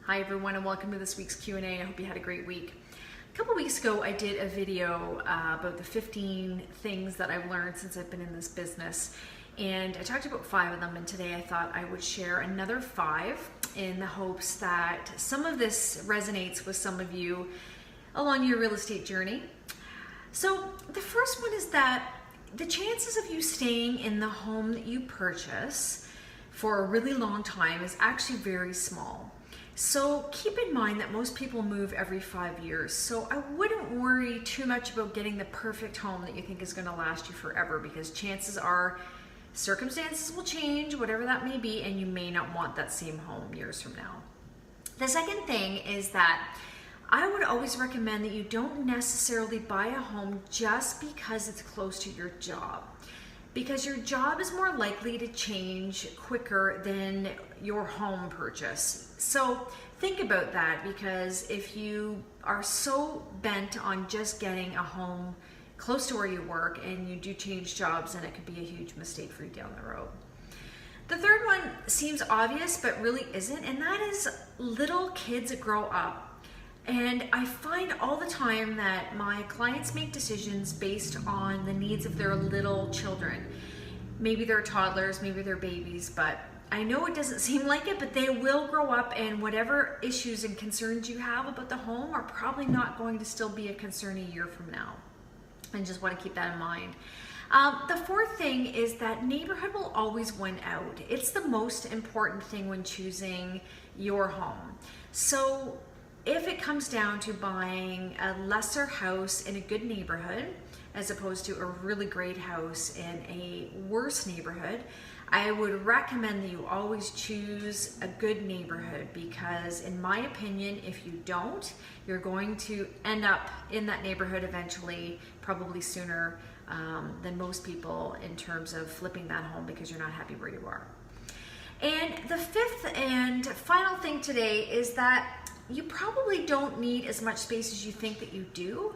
Hi everyone and welcome to this week's Q&A. I hope you had a great week. A couple weeks ago I did a video about the 15 things that I've learned since I've been in this business, and I talked about 5 of them, and today I thought I would share another 5 in the hopes that some of this resonates with some of you along your real estate journey. So the first one is that the chances of you staying in the home that you purchase for a really long time is actually very small. So keep in mind that most people move every 5 years. So I wouldn't worry too much about getting the perfect home that you think is going to last you forever, because chances are circumstances will change, whatever that may be, and you may not want that same home years from now. The second thing is that I would always recommend that you don't necessarily buy a home just because it's close to your job, because your job is more likely to change quicker than your home purchase. So think about that, because if you are so bent on just getting a home close to where you work and you do change jobs, then it could be a huge mistake for you down the road. The third one seems obvious but really isn't, and that is little kids grow up. And I find all the time that my clients make decisions based on the needs of their little children. Maybe they're toddlers, maybe they're babies, but I know it doesn't seem like it, but they will grow up, and whatever issues and concerns you have about the home are probably not going to still be a concern a year from now. And just want to keep that in mind. The fourth thing is that neighborhood will always win out. It's the most important thing when choosing your home. So if it comes down to buying a lesser house in a good neighborhood as opposed to a really great house in a worse neighborhood, I would recommend that you always choose a good neighborhood, because in my opinion, if you don't, you're going to end up in that neighborhood eventually, probably sooner than most people, in terms of flipping that home because you're not happy where you are. And the fifth and final thing today is that you probably don't need as much space as you think that you do.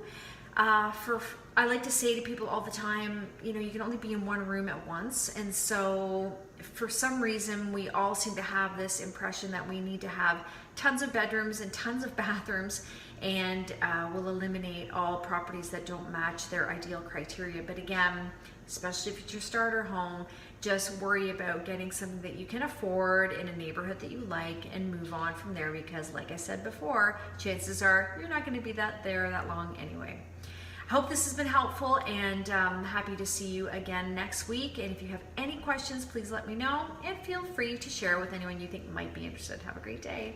I like to say to people all the time, you can only be in one room at once. And so for some reason, we all seem to have this impression that we need to have tons of bedrooms and tons of bathrooms, and we'll eliminate all properties that don't match their ideal criteria. But again, especially if it's your starter home, just worry about getting something that you can afford in a neighborhood that you like and move on from there, because like I said before, chances are you're not going to be there that long anyway. I hope this has been helpful, and happy to see you again next week. And if you have any questions, please let me know, and feel free to share with anyone you think might be interested. Have a great day.